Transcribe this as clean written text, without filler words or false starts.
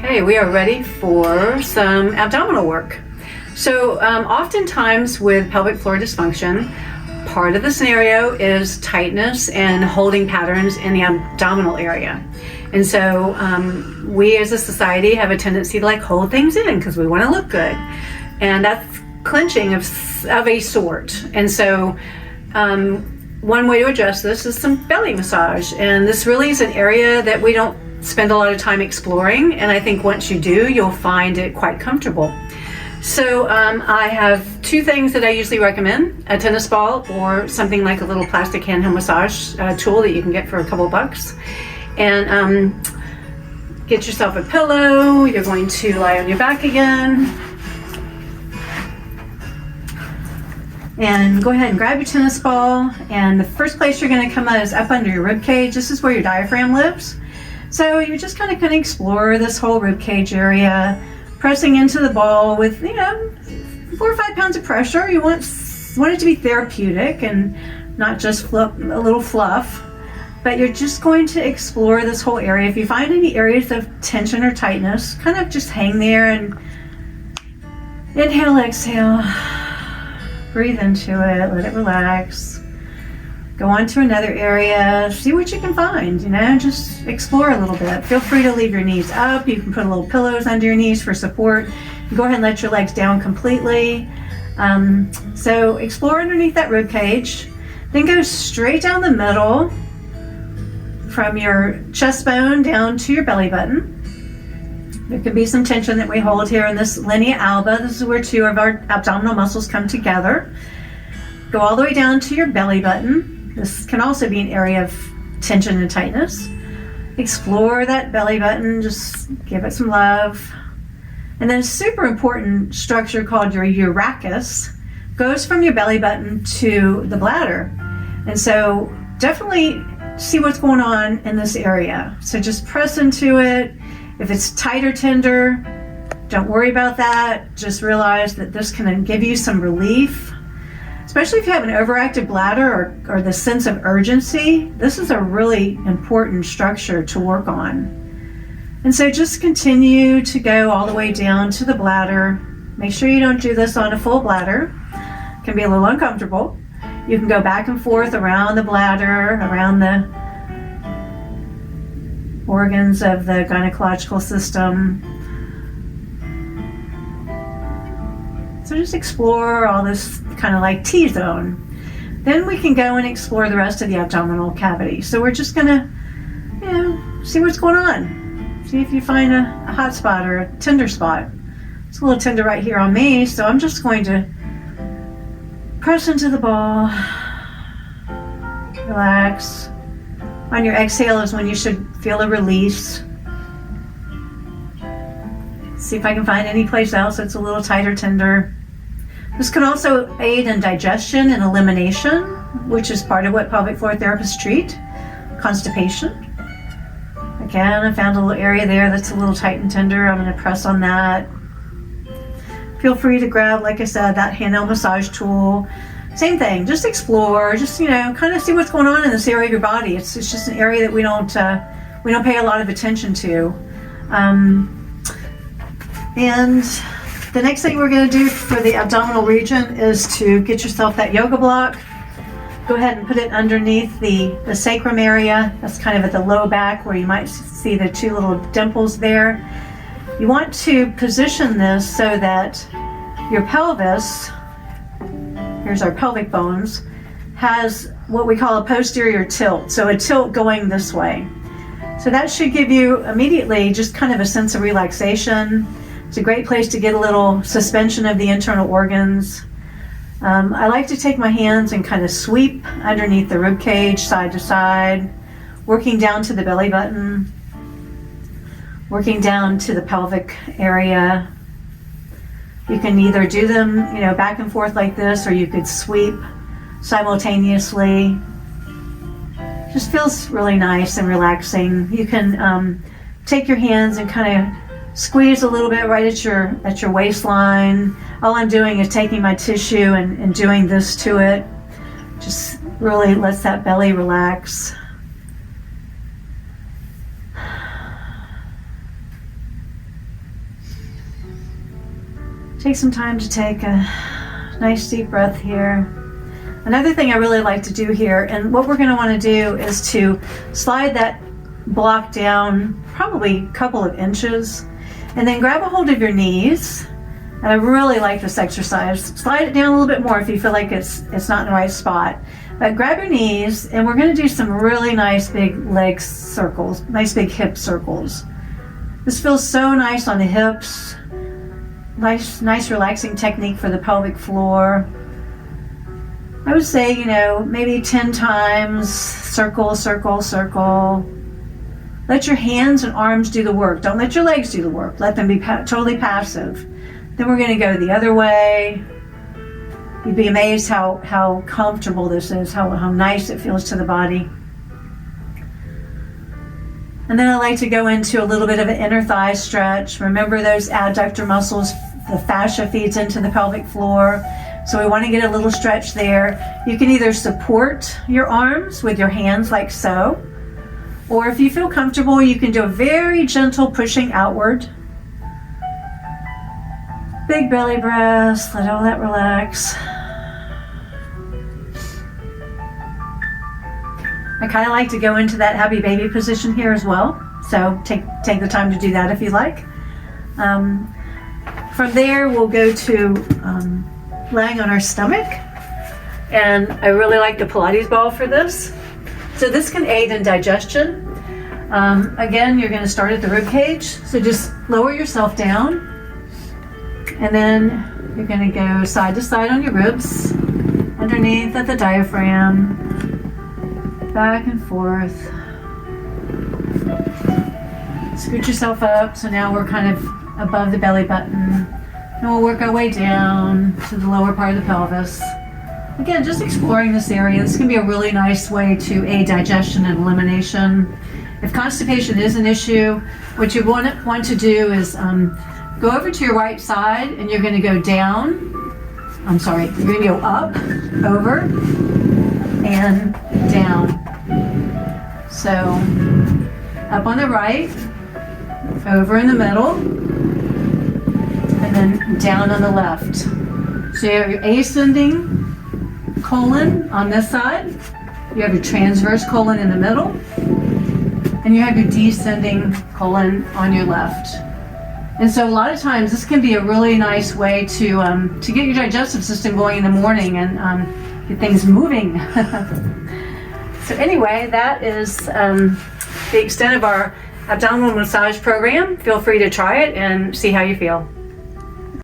Okay, we are ready for some abdominal work. So oftentimes with pelvic floor dysfunction, part of the scenario is tightness and holding patterns in the abdominal area. And so we as a society have a tendency to hold things in because we want to look good. And that's clenching of a sort. And so one way to address this is some belly massage. And this really is an area that we don't spend a lot of time exploring, and I think once you do, you'll find it quite comfortable. So I have two things that I usually recommend: a tennis ball or something like a little plastic handheld massage tool that you can get for a couple bucks. And get yourself a pillow. You're going to lie on your back again. And go ahead and grab your tennis ball, and the first place you're going to come is up under your rib cage. This is where your diaphragm lives. So you're just kind of explore this whole rib cage area, pressing into the ball with 4 or 5 pounds of pressure. You want it to be therapeutic and not just a little fluff, but you're just going to explore this whole area. If you find any areas of tension or tightness, kind of just hang there and inhale, exhale, breathe into it, let it relax. Go on to another area, see what you can find, just explore a little bit. Feel free to leave your knees up. You can put little pillows under your knees for support. Go ahead and let your legs down completely. So explore underneath that rib cage, then go straight down the middle from your chest bone down to your belly button. There could be some tension that we hold here in this linea alba. This is where 2 of our abdominal muscles come together. Go all the way down to your belly button. This can also be an area of tension and tightness. Explore that belly button, just give it some love. And then a super important structure called your urachus goes from your belly button to the bladder. And so definitely see what's going on in this area. So just press into it. If it's tight or tender, don't worry about that. Just realize that this can give you some relief. Especially if you have an overactive bladder or the sense of urgency, this is a really important structure to work on. And so just continue to go all the way down to the bladder. Make sure you don't do this on a full bladder. It can be a little uncomfortable. You can go back and forth around the bladder, around the organs of the gynecological system. So just explore all this kind of T-zone. Then we can go and explore the rest of the abdominal cavity. So we're just gonna, see what's going on. See if you find a hot spot or a tender spot. It's a little tender right here on me, so I'm just going to press into the ball, relax. On your exhale is when you should feel a release. See if I can find any place else that's a little tight or tender. This can also aid in digestion and elimination, which is part of what pelvic floor therapists treat. Constipation. Again, I found a little area there that's a little tight and tender. I'm going to press on that. Feel free to grab, like I said, that handheld massage tool. Same thing, just explore, just kind of see what's going on in this area of your body. It's just an area that we don't pay a lot of attention to. And the next thing we're going to do for the abdominal region is to get yourself that yoga block. Go ahead and put it underneath the sacrum area. That's kind of at the low back where you might see the 2 little dimples there. You want to position this so that your pelvis, here's our pelvic bones, has what we call a posterior tilt. So a tilt going this way. So that should give you immediately just kind of a sense of relaxation. It's a great place to get a little suspension of the internal organs. I like to take my hands and kind of sweep underneath the rib cage, side to side, working down to the belly button, working down to the pelvic area. You can either do them, back and forth like this, or you could sweep simultaneously. Just feels really nice and relaxing. You can take your hands and kind of squeeze a little bit right at your waistline. All I'm doing is taking my tissue and doing this to it. Just really lets that belly relax. Take some time to take a nice deep breath here. Another thing I really like to do here, and what we're going to want to do is to slide that block down probably a couple of inches, and then grab a hold of your knees. And I really like this exercise. Slide it down a little bit more if you feel like it's not in the right spot. But grab your knees, and we're going to do some really nice big leg circles, nice big hip circles. This feels so nice on the hips. Nice relaxing technique for the pelvic floor. I would say, maybe 10 times, circle, circle, circle. Let your hands and arms do the work. Don't let your legs do the work. Let them be totally passive. Then we're going to go the other way. You'd be amazed how comfortable this is, how nice it feels to the body. And then I like to go into a little bit of an inner thigh stretch. Remember those adductor muscles, the fascia feeds into the pelvic floor. So we want to get a little stretch there. You can either support your arms with your hands like so, or if you feel comfortable, you can do a very gentle pushing outward. Big belly breaths, let all that relax. I kind of like to go into that happy baby position here as well. So take the time to do that if you like. From there, we'll go to laying on our stomach. And I really like the Pilates ball for this. So this can aid in digestion. Again, you're going to start at the rib cage. So just lower yourself down. And then you're going to go side to side on your ribs, underneath at the diaphragm, back and forth. Scoot yourself up. So now we're kind of above the belly button. And we'll work our way down to the lower part of the pelvis. Again, just exploring this area. This can be a really nice way to aid digestion and elimination. If constipation is an issue, what you want to do is go over to your right side, and you're going to go down. You're going to go up, over, and down. So up on the right, over in the middle, and then down on the left. So you have your ascending colon on this side, you have your transverse colon in the middle, and you have your descending colon on your left. And so a lot of times this can be a really nice way to get your digestive system going in the morning and get things moving. So anyway, that is the extent of our abdominal massage program. Feel free to try it and see how you feel.